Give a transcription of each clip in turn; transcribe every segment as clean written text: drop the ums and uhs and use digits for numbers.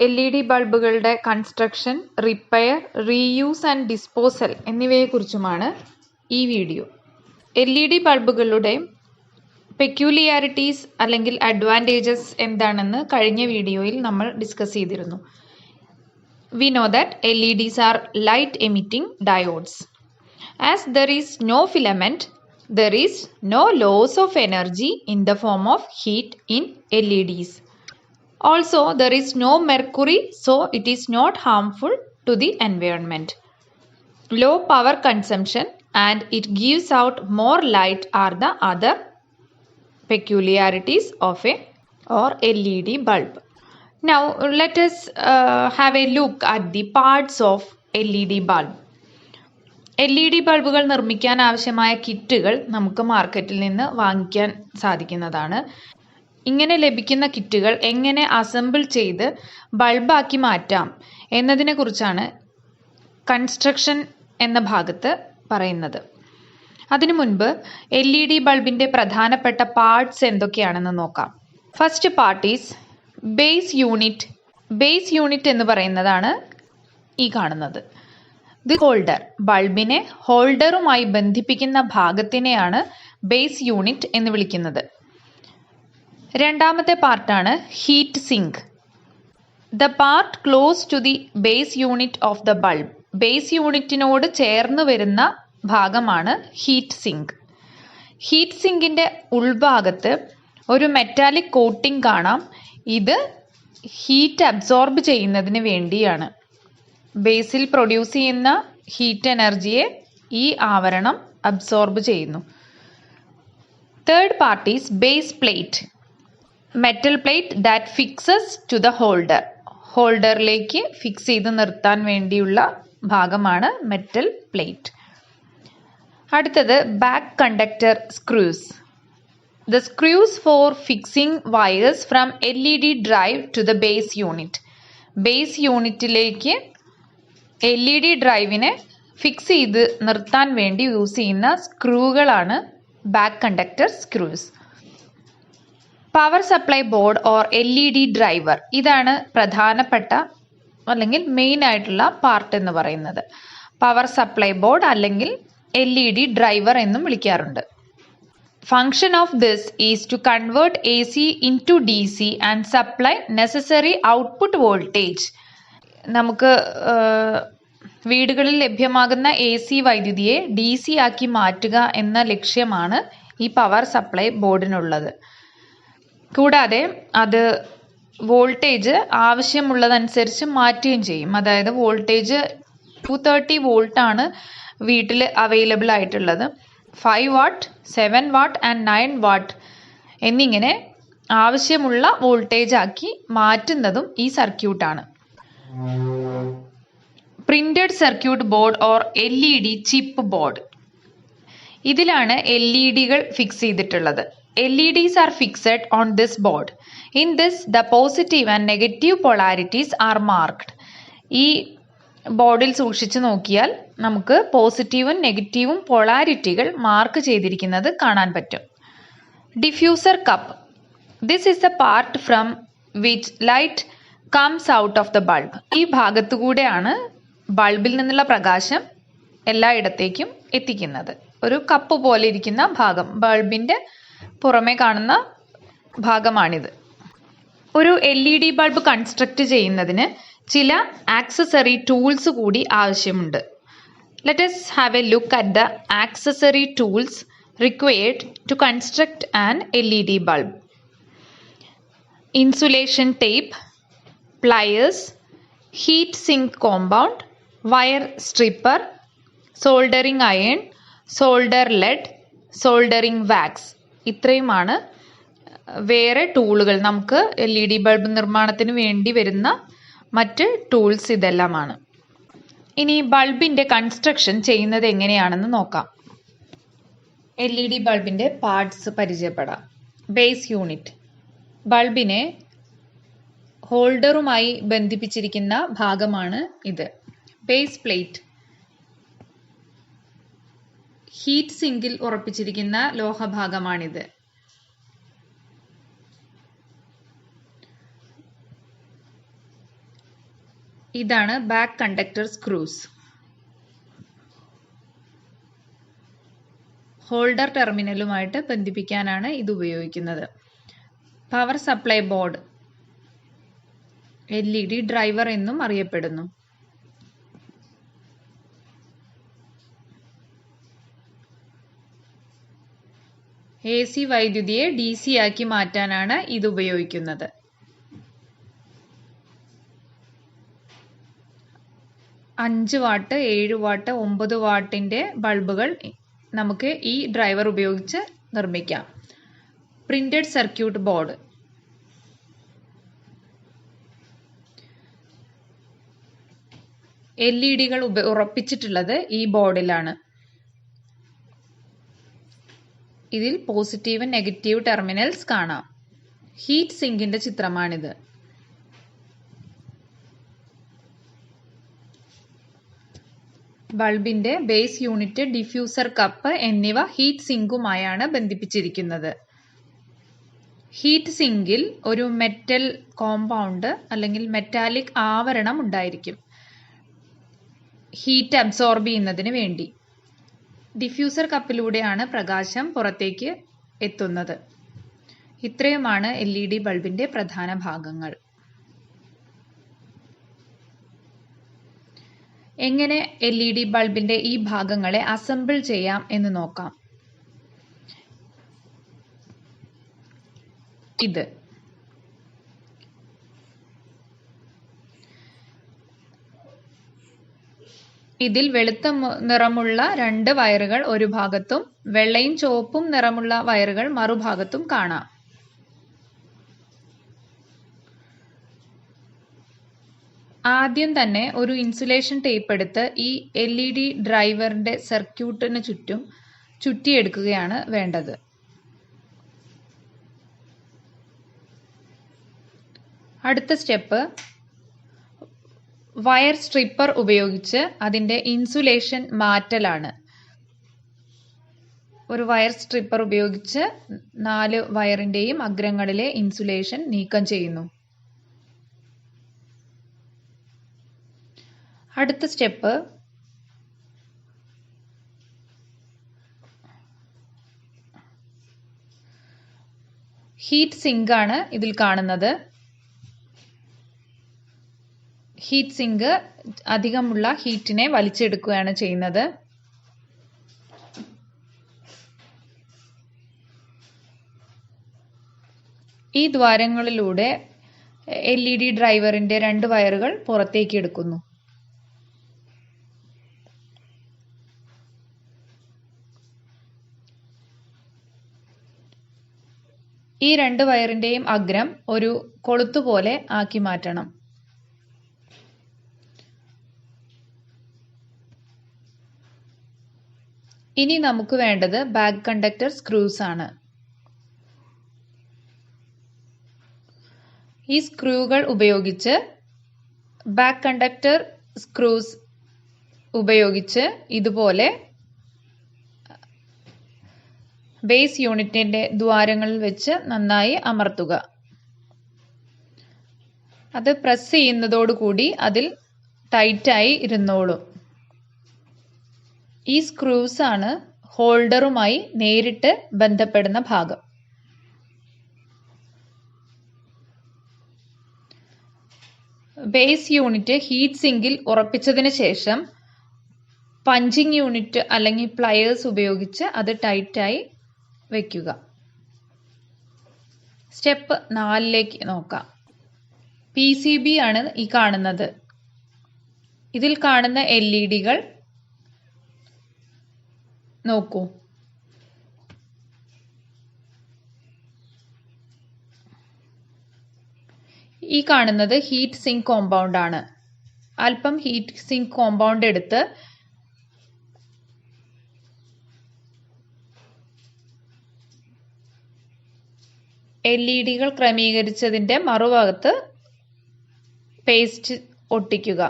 LED ബൾബുകളുടെ construction, repair, reuse and disposal എന്നിവയെക്കുറിച്ചുമാണ് ഈ വീഡിയോ. LED ബൾബുകളുടെ പെക്യൂലിയാരിറ്റീസ് അല്ലെങ്കിൽ അഡ്വാൻറ്റേജസ് എന്താണെന്ന് കഴിഞ്ഞ വീഡിയോയിൽ നമ്മൾ ഡിസ്കസ് ചെയ്തിരുന്നു. We know that LEDs are light emitting diodes. As there is no filament, there is no loss of energy in the form of heat in LEDs. Also, there is no mercury, so it is not harmful to the environment. Low power consumption and it gives out more light are the other peculiarities of a LED bulb. Now, let us have a look at the parts of LED bulb. LED ബൾബുകൾ നിർമ്മിക്കാൻ ആവശ്യമായ കിറ്റുകൾ നമുക്ക് മാർക്കറ്റിൽ നിന്ന് വാങ്ങിക്കാൻ സാധിക്കുന്നതാണ്. ഇങ്ങനെ ലഭിക്കുന്ന കിറ്റുകൾ എങ്ങനെ അസംബിൾ ചെയ്ത് ബൾബാക്കി മാറ്റാം എന്നതിനെക്കുറിച്ചാണ് കൺസ്ട്രക്ഷൻ എന്ന ഭാഗത്ത് പറയുന്നത്. അതിനു മുൻപ് LED ബൾബിൻ്റെ പ്രധാനപ്പെട്ട പാർട്സ് എന്തൊക്കെയാണെന്ന് നോക്കാം. First part is base unit. Base unit എന്ന് പറയുന്നതാണ് ഈ കാണുന്നത്. The holder. ബൾബിനെ ഹോൾഡറുമായി ബന്ധിപ്പിക്കുന്ന ഭാഗത്തിനെയാണ് ബേസ് യൂണിറ്റ് എന്ന് വിളിക്കുന്നത്. രണ്ടാമത്തെ പാർട്ടാണ് heat sink. The part close to the base unit of the bulb. Base യൂണിറ്റിനോട് ചേർന്ന് വരുന്ന ഭാഗമാണ് ഹീറ്റ് സിങ്ക്. ഹീറ്റ് സിങ്കിൻ്റെ ഉൾഭാഗത്ത് ഒരു മെറ്റാലിക് കോട്ടിംഗ് കാണാം. ഇത് ഹീറ്റ് അബ്സോർബ് ചെയ്യുന്നതിന് വേണ്ടിയാണ്. ബേസിൽ പ്രൊഡ്യൂസ് ചെയ്യുന്ന ഹീറ്റ് എനർജിയെ ഈ ആവരണം അബ്സോർബ് ചെയ്യുന്നു. Third part is base plate. Metal plate that fixes to the holder. ഹോൾഡറിലേക്ക് ഫിക്സ് ചെയ്ത് നിർത്താൻ വേണ്ടിയുള്ള ഭാഗമാണ് മെറ്റൽ പ്ലേറ്റ്. അടുത്തത് back conductor screws. The screws for fixing wires from LED drive to the base unit. Base യൂണിറ്റിലേക്ക് LED ഡ്രൈവിനെ fix ചെയ്ത് നിർത്താൻ വേണ്ടി യൂസ് ചെയ്യുന്ന സ്ക്രൂകളാണ് back conductor screws. Power supply board or LED driver. ഇതാണ് പ്രധാനപ്പെട്ട അല്ലെങ്കിൽ മെയിൻ ആയിട്ടുള്ള പാർട്ട് എന്ന് പറയുന്നത്. പവർ സപ്ലൈ ബോർഡ് അല്ലെങ്കിൽ LED ഡ്രൈവർ എന്നും വിളിക്കാറുണ്ട്. Function of this is to convert AC into DC and supply necessary output voltage. നമുക്ക് വീടുകളിൽ ലഭ്യമാകുന്ന AC വൈദ്യുതിയെ DC ആക്കി മാറ്റുക എന്ന ലക്ഷ്യമാണ് ഈ പവർ സപ്ലൈ ബോർഡിനുള്ളത്. കൂടാതെ അത് വോൾട്ടേജ് ആവശ്യമുള്ളതനുസരിച്ച് മാറ്റുകയും ചെയ്യും. അതായത് വോൾട്ടേജ് 230 വോൾട്ടാണ് വീട്ടിൽ അവൈലബിൾ ആയിട്ടുള്ളത്. 5 വാട്ട്, 7 വാട്ട് ആൻഡ് 9 വാട്ട് എന്നിങ്ങനെ ആവശ്യമുള്ള വോൾട്ടേജ് ആക്കി മാറ്റുന്നതും ഈ സർക്യൂട്ടാണ്. Printed circuit board or LED chip board. ഇതിലാണ് LEDകൾ ഫിക്സ് ചെയ്തിട്ടുള്ളത്. LEDs are fixed on this board. In this, the positive and negative polarities are marked. ഈ ബോർഡിൽ സൂക്ഷിച്ചു നോക്കിയാൽ നമുക്ക് പോസിറ്റീവും നെഗറ്റീവും പൊളാരിറ്റികൾ മാർക്ക് ചെയ്തിരിക്കുന്നത് കാണാൻ പറ്റും. Diffuser cup. This is the part from which light comes out of the bulb. ഈ ഭാഗത്തുകൂടെയാണ് ബൾബിൽ നിന്നുള്ള പ്രകാശം എല്ലായിടത്തേക്കും എത്തിക്കുന്നത്. ഒരു കപ്പ് പോലെ ഇരിക്കുന്ന ഭാഗം, ബൾബിൻ്റെ പുറമെ കാണുന്ന ഭാഗമാണിത്. ഒരു LED ബൾബ് കൺസ്ട്രക്ട് ചെയ്യുന്നതിന് ചില ആക്സസറി ടൂൾസ് കൂടി ആവശ്യമുണ്ട്. Let us have a look at the accessory tools required to construct an LED bulb. Insulation tape, pliers, heat sink compound, wire stripper, soldering iron, solder lead, soldering wax. ഇത്രയുമാണ് വേറെ ടൂളുകൾ. നമുക്ക് LED bulb നിർമ്മാണത്തിന് വേണ്ടി വരുന്ന മറ്റ് tools ഇതെല്ലാമാണ്. ഇനി ബൾബിൻ്റെ കൺസ്ട്രക്ഷൻ ചെയ്യുന്നത് എങ്ങനെയാണെന്ന് നോക്കാം. LED ബൾബിൻ്റെ പാർട്സ് പരിചയപ്പെടാം. Base unit. ബൾബിനെ ഹോൾഡറുമായി ബന്ധിപ്പിച്ചിരിക്കുന്ന ഭാഗമാണ് ഇത്. Base plate. ഹീറ്റ് സിങ്കിൽ ഉറപ്പിച്ചിരിക്കുന്ന ലോഹഭാഗമാണിത്. ഇതാണ് ബാക്ക് കണ്ടക്ടർ സ്ക്രൂസ്. ഹോൾഡർ ടെർമിനലുമായിട്ട് ബന്ധിപ്പിക്കാനാണ് ഇത് ഉപയോഗിക്കുന്നത്. Power supply board, LED driver എന്നും അറിയപ്പെടുന്നു. AC വൈദ്യുതിയെ DC ആക്കി മാറ്റാനാണ് ഇത് ഉപയോഗിക്കുന്നത്. അഞ്ച് വാട്ട്, 7 വാട്ട്, 9 വാട്ടിന്റെ ബൾബുകൾ നമുക്ക് ഈ ഡ്രൈവർ ഉപയോഗിച്ച് നിർമ്മിക്കാം. പ്രിന്റഡ് സർക്യൂട്ട് ബോർഡ്, LEDകൾ ഉറപ്പിച്ചിട്ടുള്ളത് ഈ ബോർഡിലാണ്. ഇതിൽ പോസിറ്റീവ് നെഗറ്റീവ് ടെർമിനൽസ് കാണാം. ഹീറ്റ് സിങ്കിന്റെ ചിത്രമാണിത്. ബൾബിന്റെ ബേസ് യൂണിറ്റ്, ഡിഫ്യൂസർ കപ്പ് എന്നിവ ഹീറ്റ് സിങ്കുമായാണ് ബന്ധിപ്പിച്ചിരിക്കുന്നത്. ഹീറ്റ് സിങ്കിൽ ഒരു മെറ്റൽ കോമ്പൗണ്ട് അല്ലെങ്കിൽ മെറ്റാലിക് ആവരണം ഉണ്ടായിരിക്കും, ഹീറ്റ് അബ്സോർബ് ചെയ്യുന്നതിന് വേണ്ടി. ഡിഫ്യൂസർ കപ്പിലൂടെയാണ് പ്രകാശം പുറത്തേക്ക് എത്തുന്നത്. ഇത്രയുമാണ് LED ബൾബിന്റെ പ്രധാന ഭാഗങ്ങൾ. എങ്ങനെ LED ബൾബിന്റെ ഈ ഭാഗങ്ങളെ അസംബിൾ ചെയ്യാം എന്ന് നോക്കാം. ഇതിൽ വെളുത്ത നിറമുള്ള 2 വയറുകൾ ഒരു ഭാഗത്തും വെള്ളയും ചുവപ്പും നിറമുള്ള വയറുകൾ മറുഭാഗത്തും കാണാം. ആദ്യം തന്നെ ഒരു ഇൻസുലേഷൻ ടേപ്പ് എടുത്ത് ഈ LED ഡ്രൈവറിന്റെ സർക്യൂട്ടിന് ചുറ്റും ചുറ്റിയെടുക്കുകയാണ് വേണ്ടത്. അടുത്ത സ്റ്റെപ്പ് വയർ സ്ട്രിപ്പർ ഉപയോഗിച്ച് അതിന്റെ ഇൻസുലേഷൻ മാറ്റലാണ്. ഒരു വയർ സ്ട്രിപ്പർ ഉപയോഗിച്ച് 4 വയറിന്റെയും അഗ്രങ്ങളിലെ ഇൻസുലേഷൻ നീക്കം ചെയ്യുന്നു. അടുത്ത സ്റ്റെപ്പ് ഹീറ്റ് സിങ്ക് ആണ് ഇതിൽ കാണുന്നത്. ഹീറ്റ് സിങ്ക് അധികമുള്ള ഹീറ്റിനെ വലിച്ചെടുക്കുകയാണ് ചെയ്യുന്നത്. ഈ ദ്വാരങ്ങളിലൂടെ LED ഡ്രൈവറിന്റെ 2 വയറുകൾ പുറത്തേക്ക് എടുക്കുന്നു. ഈ 2 വയറിന്റെയും അഗ്രം ഒരു കൊളുത്തുപോലെ ആക്കി മാറ്റണം. ഇനി നമുക്ക് വേണ്ടത് ബാക്ക് കണ്ടക്ടർ സ്ക്രൂസ് ആണ്. ഈ സ്ക്രൂകൾ ഉപയോഗിച്ച് ബാക്ക് കണ്ടക്ടർ സ്ക്രൂസ് ഉപയോഗിച്ച് ഇതുപോലെ ബേസ് യൂണിറ്റിന്റെ ദ്വാരങ്ങളിൽ വെച്ച് നന്നായി അമർത്തുക. അത് പ്രസ് ചെയ്യുന്നതോടുകൂടി അതിൽ ടൈറ്റായി ഇരുന്നോളും. ഈ സ്ക്രൂസ് ആണ് ഹോൾഡറുമായി നേരിട്ട് ബന്ധപ്പെടുന്ന ഭാഗം. ബേസ് യൂണിറ്റ് ഹീറ്റ് സിങ്കിൽ ഉറപ്പിച്ചതിന് ശേഷം പഞ്ചിങ് യൂണിറ്റ് അല്ലെങ്കിൽ പ്ലയേഴ്സ് ഉപയോഗിച്ച് അത് ടൈറ്റായി വയ്ക്കുക. സ്റ്റെപ്പ് 4ലേക്ക് നോക്കാം. PCB ആണ് ഈ കാണുന്നത്. ഇതിൽ കാണുന്ന LEDകൾ നോക്കൂ. ഈ കാണുന്നത് ഹീറ്റ് സിങ്ക് കോമ്പൗണ്ട് ആണ്. അല്പം ഹീറ്റ് സിങ്ക് കോമ്പൗണ്ട് എടുത്ത് LEDകൾ ക്രമീകരിച്ചതിന്റെ മറുഭാഗത്ത് പേസ്റ്റ് ഒട്ടിക്കുക.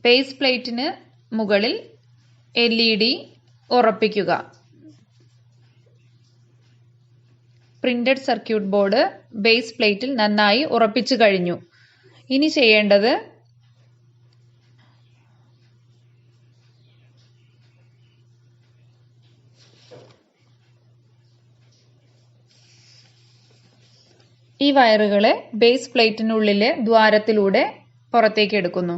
ബേസ് പ്ലേറ്റിന് മുകളിൽ LED ഉറപ്പിക്കുക. പ്രിന്റഡ് സർക്യൂട്ട് ബോർഡ് ബേസ് പ്ലേറ്റിൽ നന്നായി ഉറപ്പിച്ചു കഴിഞ്ഞു. ഇനി ചെയ്യേണ്ടത് ഈ വയറുകളെ ബേസ് പ്ലേറ്റിനുള്ളിലെ ദ്വാരത്തിലൂടെ പുറത്തേക്ക് എടുക്കുന്നു.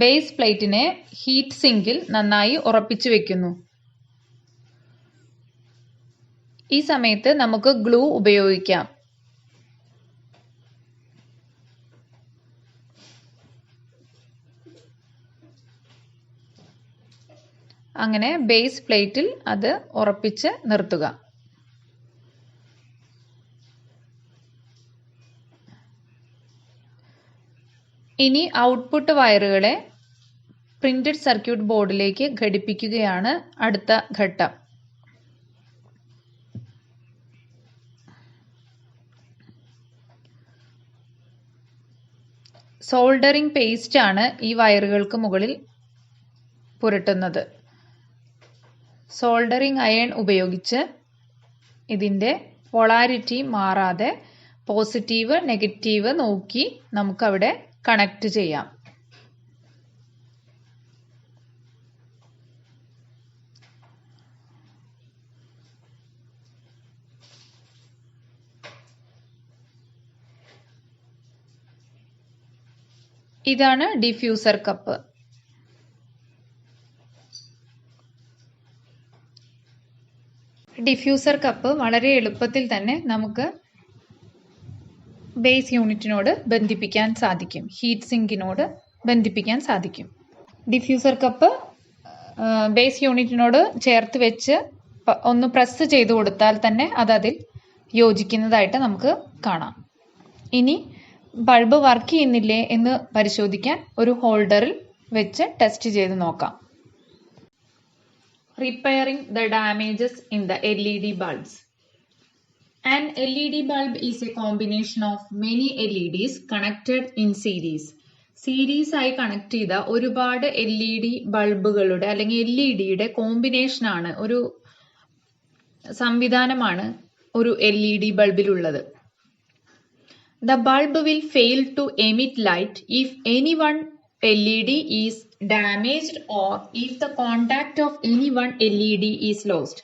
ബേസ് പ്ലേറ്റിനെ ഹീറ്റ് സിങ്കിൽ നന്നായി ഉറപ്പിച്ചു വെക്കുന്നു. ഈ സമയത്ത് നമുക്ക് ഗ്ലൂ ഉപയോഗിക്കാം. അങ്ങനെ ബേസ് പ്ലേറ്റിൽ അത് ഉറപ്പിച്ച് നിർത്തുക. ഇനി ഔട്ട്പുട്ട് വയറുകളെ പ്രിന്റഡ് സർക്യൂട്ട് ബോർഡിലേക്ക് ഘടിപ്പിക്കുകയാണ് അടുത്ത ഘട്ടം. സോൾഡറിംഗ് പേസ്റ്റ് ആണ് ഈ വയറുകൾക്ക് മുകളിൽ പുരട്ടുന്നത്. സോൾഡറിംഗ് അയൺ ഉപയോഗിച്ച് ഇതിൻ്റെ പൊളാരിറ്റി മാറാതെ പോസിറ്റീവ് നെഗറ്റീവ് നോക്കി നമുക്കവിടെ കണക്ട് ചെയ്യാം. ഇതാണ് ഡിഫ്യൂസർ കപ്പ്. ഡിഫ്യൂസർ കപ്പ് വളരെ എളുപ്പത്തിൽ തന്നെ നമുക്ക് ബേസ് യൂണിറ്റിനോട് ബന്ധിപ്പിക്കാൻ സാധിക്കും, ഹീറ്റ് സിങ്കിനോട് ബന്ധിപ്പിക്കാൻ സാധിക്കും. ഡിഫ്യൂസർ കപ്പ് ബേസ് യൂണിറ്റിനോട് ചേർത്ത് വെച്ച് ഒന്ന് പ്രസ് ചെയ്ത് കൊടുത്താൽ തന്നെ അതിൽ യോജിക്കുന്നതായിട്ട് നമുക്ക് കാണാം. ഇനി ബൾബ് വർക്ക് ചെയ്യുന്നില്ലേ എന്ന് പരിശോധിക്കാൻ ഒരു ഹോൾഡറിൽ വെച്ച് ടെസ്റ്റ് ചെയ്ത് നോക്കാം. Repairing the damages in the LED bulbs. An LED bulb is a combination of many LEDs connected in series. Series ആയി കണക്ട് ചെയ്ത ഒരുപാട് LED ബൾബുകളുടെ അല്ലെങ്കിൽ LED-യുടെ കോമ്പിനേഷനാണ്, ഒരു സംവിധാനമാണ് ഒരു LED ബൾബിലുള്ളത്. The bulb will fail to emit light if any one LED is damaged or if the contact of any one LED is lost.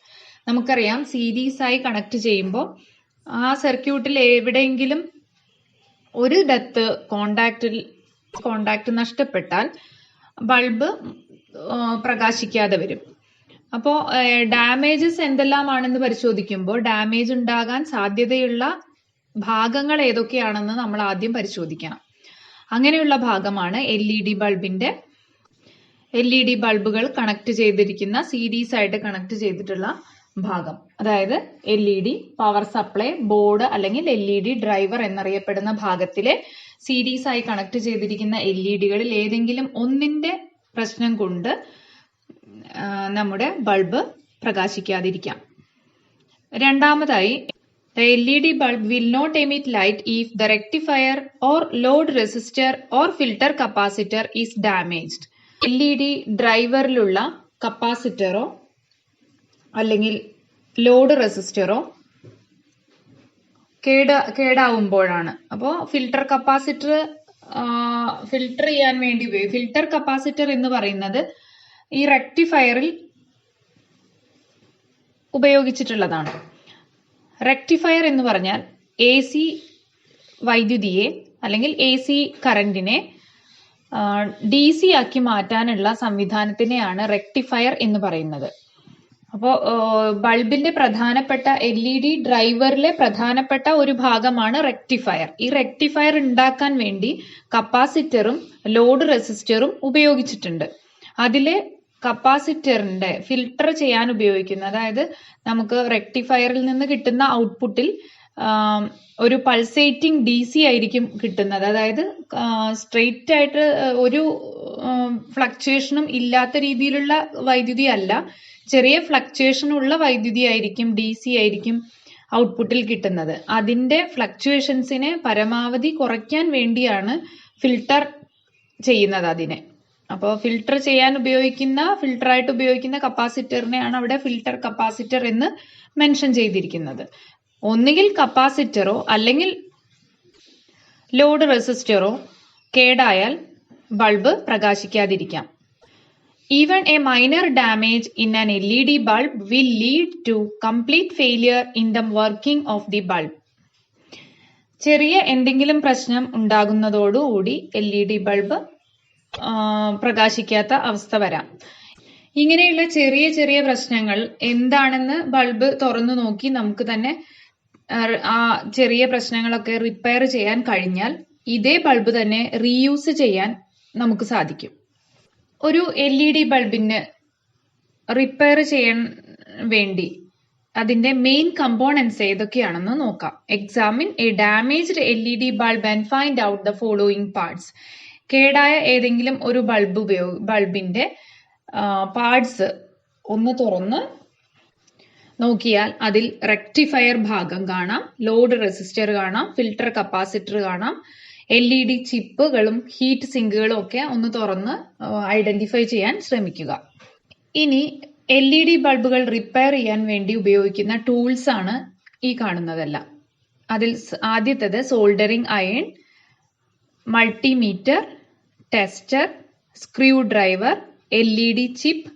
നമുക്കറിയാം series ആയി കണക്ട് ചെയ്യുമ്പോൾ ആ സർക്യൂട്ടിൽ എവിടെയെങ്കിലും ഒരിടത്ത് കോണ്ടാക്ട് നഷ്ടപ്പെട്ടാൽ ബൾബ് പ്രകാശിക്കാതെ വരും. അപ്പോൾ ഡാമേജസ് എന്തെല്ലാമാണെന്ന് പരിശോധിക്കുമ്പോൾ ഡാമേജ് ഉണ്ടാകാൻ സാധ്യതയുള്ള ഭാഗങ്ങൾ ഏതൊക്കെയാണെന്ന് നമ്മൾ ആദ്യം പരിശോധിക്കണം. അങ്ങനെയുള്ള ഭാഗമാണ് LED ബൾബുകൾ കണക്ട് ചെയ്തിരിക്കുന്ന സീരീസ് ആയിട്ട് കണക്ട് ചെയ്തിട്ടുള്ള ഭാഗം. അതായത് LED പവർ സപ്ലൈ ബോർഡ് അല്ലെങ്കിൽ LED ഡ്രൈവർ എന്നറിയപ്പെടുന്ന ഭാഗത്തിലെ സീരീസ് ആയി കണക്ട് ചെയ്തിരിക്കുന്ന LEDകളിൽ ഏതെങ്കിലും ഒന്നിന്റെ പ്രശ്നം കൊണ്ട് നമ്മുടെ ബൾബ് പ്രകാശിക്കാതിരിക്കാം. രണ്ടാമതായി, the LED bulb will not emit light if the rectifier or load resistor or filter capacitor is damaged. LED ഡ്രൈവറിലുള്ള കപ്പാസിറ്ററോ അല്ലെങ്കിൽ ലോഡ് റെസിസ്റ്ററോ കേടാവുമ്പോഴാണ്. അപ്പോൾ ഫിൽട്ടർ കപ്പാസിറ്റർ ഫിൽട്ടർ ചെയ്യാൻ വേണ്ടി ഫിൽട്ടർ കപ്പാസിറ്റർ എന്ന് പറയുന്നത് ഈ റെക്ടിഫയറിൽ ഉപയോഗിച്ചിട്ടുള്ളതാണ്. റെക്ടിഫയർ എന്ന് പറഞ്ഞാൽ AC വൈദ്യുതിയെ അല്ലെങ്കിൽ AC കറന്റിനെ DC ആക്കി മാറ്റാനുള്ള സംവിധാനത്തിനെയാണ് റെക്ടിഫയർ എന്ന് പറയുന്നത്. അപ്പോൾ ബൾബിന്റെ പ്രധാനപ്പെട്ട LED ഡ്രൈവറിലെ പ്രധാനപ്പെട്ട ഒരു ഭാഗമാണ് റെക്ടിഫയർ. ഈ റെക്ടിഫയർ ഉണ്ടാക്കാൻ വേണ്ടി കപ്പാസിറ്ററും ലോഡ് റെസിസ്റ്ററും ഉപയോഗിച്ചിട്ടുണ്ട്. അതിലെ കപ്പാസിറ്ററിന്റെ ഫിൽട്ടർ ചെയ്യാൻ ഉപയോഗിക്കുന്ന, അതായത് നമുക്ക് റെക്ടിഫയറിൽ നിന്ന് കിട്ടുന്ന ഔട്ട്പുട്ടിൽ ഒരു പൾസേറ്റിംഗ് DC ആയിരിക്കും കിട്ടുന്നത്. അതായത് സ്ട്രെയിറ്റ് ആയിട്ട് ഒരു ഫ്ലക്ച്വേഷനും ഇല്ലാത്ത രീതിയിലുള്ള വൈദ്യുതി അല്ല, ചെറിയ ഫ്ലക്ച്വേഷൻ ഉള്ള വൈദ്യുതി ആയിരിക്കും, DC ആയിരിക്കും ഔട്ട്പുട്ടിൽ കിട്ടുന്നത്. അതിന്റെ ഫ്ലക്ച്വേഷൻസിനെ പരമാവധി കുറയ്ക്കാൻ വേണ്ടിയാണ് ഫിൽട്ടർ ചെയ്യുന്നത് അതിനെ. അപ്പോൾ ഫിൽട്ടറായിട്ട് ഉപയോഗിക്കുന്ന കപ്പാസിറ്ററിനെയാണ് അവിടെ ഫിൽട്ടർ കപ്പാസിറ്റർ എന്ന് മെൻഷൻ ചെയ്തിരിക്കുന്നത്. ഒന്നുകിൽ കപ്പാസിറ്ററോ അല്ലെങ്കിൽ ലോഡ് റെസിസ്റ്ററോ കേടായാൽ ബൾബ് പ്രകാശിക്കാതിരിക്കാം. Even a minor damage in an LED bulb will lead to complete failure in the working of the bulb. ചെറിയ എന്തെങ്കിലും പ്രശ്നം ഉണ്ടാകുന്നതോടുകൂടി LED ബൾബ് പ്രകാശിക്കാത്ത അവസ്ഥ വരാം. ഇങ്ങനെയുള്ള ചെറിയ ചെറിയ പ്രശ്നങ്ങൾ എന്താണെന്ന് ബൾബ് തുറന്നു നോക്കി നമുക്ക് തന്നെ ആ ചെറിയ പ്രശ്നങ്ങളൊക്കെ റിപ്പയർ ചെയ്യാൻ കഴിഞ്ഞാൽ ഇതേ ബൾബ് തന്നെ റീയൂസ് ചെയ്യാൻ നമുക്ക് സാധിക്കും. ഒരു LED ബൾബിന് റിപ്പയർ ചെയ്യാൻ വേണ്ടി അതിന്റെ മെയിൻ കമ്പോണൻസ് ഏതൊക്കെയാണെന്ന് നോക്കാം. Examine A damaged LED bulb and find out the following parts. കേടായ ഏതെങ്കിലും ഒരു ബൾബിന്റെ പാർട്സ് ഒന്ന് തുറന്ന് നോക്കിയാൽ അതിൽ റെക്ടിഫയർ ഭാഗം കാണാം, ലോഡ് റെസിസ്റ്റർ കാണാം, ഫിൽട്ടർ കപ്പാസിറ്റർ കാണാം, LED ചിപ്പുകളും ഹീറ്റ് സിങ്കുകളും ഒക്കെ ഒന്ന് തുറന്ന് ഐഡന്റിഫൈ ചെയ്യാൻ ശ്രമിക്കുക. ഇനി LED ബൾബുകൾ റിപ്പയർ ചെയ്യാൻ വേണ്ടി ഉപയോഗിക്കുന്ന ടൂൾസ് ആണ് ഈ കാണുന്നതെല്ലാം. അതിൽ ആദ്യത്തേത് soldering iron, multimeter, tester, screwdriver, LED chip,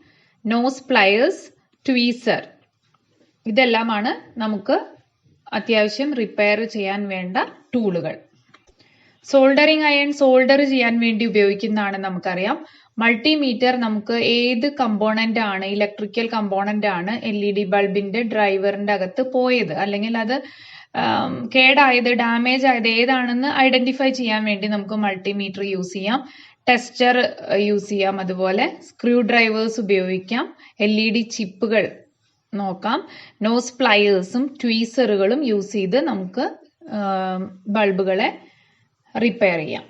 nose pliers, tweezer. ഇതെല്ലാമാണ് നമുക്ക് അത്യാവശ്യം റിപ്പയർ ചെയ്യാൻ വേണ്ട ടൂളുകൾ. സോൾഡറിംഗ് അയൺ സോൾഡർ ചെയ്യാൻ വേണ്ടി ഉപയോഗിക്കുന്നതാണ് നമുക്കറിയാം. മൾട്ടിമീറ്റർ നമുക്ക് ഏത് കമ്പോണന്റ് ആണ്, ഇലക്ട്രിക്കൽ കമ്പോണന്റ് ആണ് LED ബൾബിന്റെ ഡ്രൈവറിന്റെ അകത്ത് പോയത് അല്ലെങ്കിൽ അത് കേടായത്, ഡാമേജ് ആയത് ഏതാണെന്ന് ഐഡന്റിഫൈ ചെയ്യാൻ വേണ്ടി നമുക്ക് മൾട്ടിമീറ്റർ യൂസ് ചെയ്യാം. ടെസ്റ്റർ യൂസ് ചെയ്യാം. അതുപോലെ സ്ക്രൂ ഡ്രൈവേഴ്സ് ഉപയോഗിക്കാം. LED ചിപ്പുകൾ നോക്കാം. നോസ് പ്ലയേഴ്സും ട്വീസറുകളും യൂസ് ചെയ്ത് നമുക്ക് ബൾബുകളെ റിപ്പയർ ചെയ്യാം.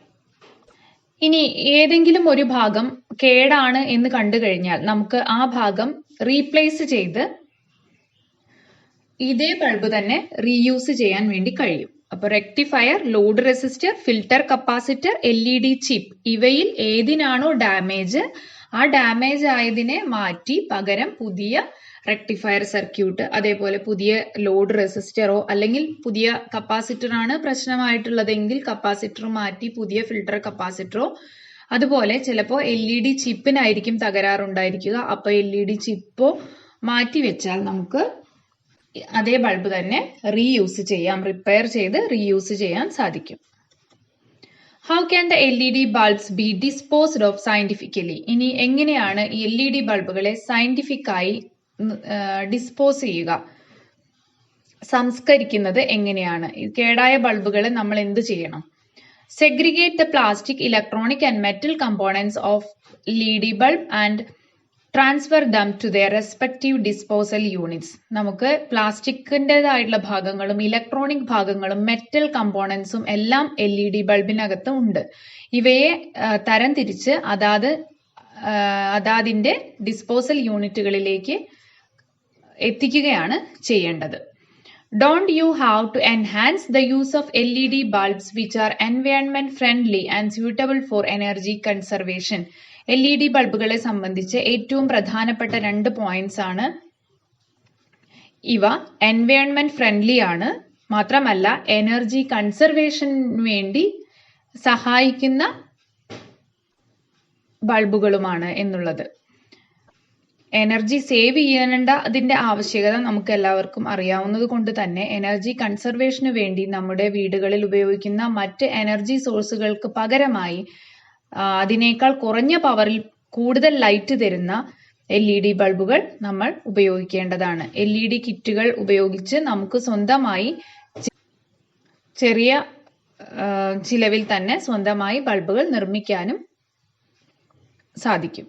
ഇനി ഏതെങ്കിലും ഒരു ഭാഗം കേടാണ് എന്ന് കണ്ടു കഴിഞ്ഞാൽ നമുക്ക് ആ ഭാഗം റീപ്ലേസ് ചെയ്ത് ഇതേ ബൾബ് തന്നെ റീയൂസ് ചെയ്യാൻ വേണ്ടി കഴിയും. അപ്പൊ rectifier, load resistor, filter capacitor, LED chip ഇവയിൽ ഏതിനാണോ ഡാമേജ് ആ ഡാമേജ് ആയതിനെ മാറ്റി പകരം പുതിയ റെക്ടിഫയർ സർക്യൂട്ട്, അതേപോലെ പുതിയ ലോഡ് റെസിസ്റ്ററോ അല്ലെങ്കിൽ പുതിയ കപ്പാസിറ്റർ ആണ് പ്രശ്നമായിട്ടുള്ളതെങ്കിൽ കപ്പാസിറ്റർ മാറ്റി പുതിയ ഫിൽട്ടർ കപ്പാസിറ്ററോ, അതുപോലെ ചിലപ്പോൾ LED ചിപ്പിനായിരിക്കും തകരാറുണ്ടായിരിക്കുക. അപ്പൊ LED ചിപ്പോ മാറ്റി വെച്ചാൽ നമുക്ക് അതേ ബൾബ് തന്നെ റീയൂസ് ചെയ്യാം, റിപ്പയർ ചെയ്ത് റീയൂസ് ചെയ്യാൻ സാധിക്കും. How can the LED bulbs be disposed of scientifically? ഇനി എങ്ങനെയാണ് ഈ LED ബൾബുകളെ സയന്റിഫിക്കായി ഡിസ്പോസ് ചെയ്യുക, സംസ്കരിക്കുന്നത് എങ്ങനെയാണ്? കേടായ ബൾബുകളെ നമ്മൾ എന്ത് ചെയ്യണം? Segregate the plastic, electronic and metal components of LED bulb and transfer them to their respective disposal units. നമുക്ക് പ്ലാസ്റ്റിക്കിൻ്റെതായിട്ടുള്ള ഭാഗങ്ങളും ഇലക്ട്രോണിക് ഭാഗങ്ങളും മെറ്റൽ കമ്പോണൻസും എല്ലാം LED ബൾബിനകത്ത് ഉണ്ട്. ഇവയെ തരംതിരിച്ച് അതാതിന്റെ ഡിസ്പോസൽ യൂണിറ്റുകളിലേക്ക് എത്തിക്കുകയാണ് ചെയ്യേണ്ടത്. Don't you have to enhance the use of LED bulbs which are environment friendly and suitable for energy conservation? LED ബൾബുകളെ സംബന്ധിച്ച് ഏറ്റവും പ്രധാനപ്പെട്ട 2 പോയിന്റ്സ് ആണ് ഇവ. എൻവയോൺമെന്റ് ഫ്രണ്ട്ലി ആണ്, മാത്രമല്ല എനർജി കൺസർവേഷന് വേണ്ടി സഹായിക്കുന്ന ബൾബുകളുമാണ് എന്നുള്ളത്. എനർജി സേവ് ചെയ്യേണ്ട അതിന്റെ ആവശ്യകത നമുക്ക് എല്ലാവർക്കും അറിയാവുന്നത് കൊണ്ട് തന്നെ എനർജി കൺസർവേഷന് വേണ്ടി നമ്മുടെ വീടുകളിൽ ഉപയോഗിക്കുന്ന മറ്റ് എനർജി സോഴ്സുകൾക്ക് പകരമായി അതിനേക്കാൾ കുറഞ്ഞ പവറിൽ കൂടുതൽ ലൈറ്റ് തരുന്ന LED ബൾബുകൾ നമ്മൾ ഉപയോഗിക്കേണ്ടതാണ്. LED കിറ്റുകൾ ഉപയോഗിച്ച് നമുക്ക് സ്വന്തമായി ചെറിയ ചിലവിൽ തന്നെ സ്വന്തമായി ബൾബുകൾ നിർമ്മിക്കാനും സാധിക്കും.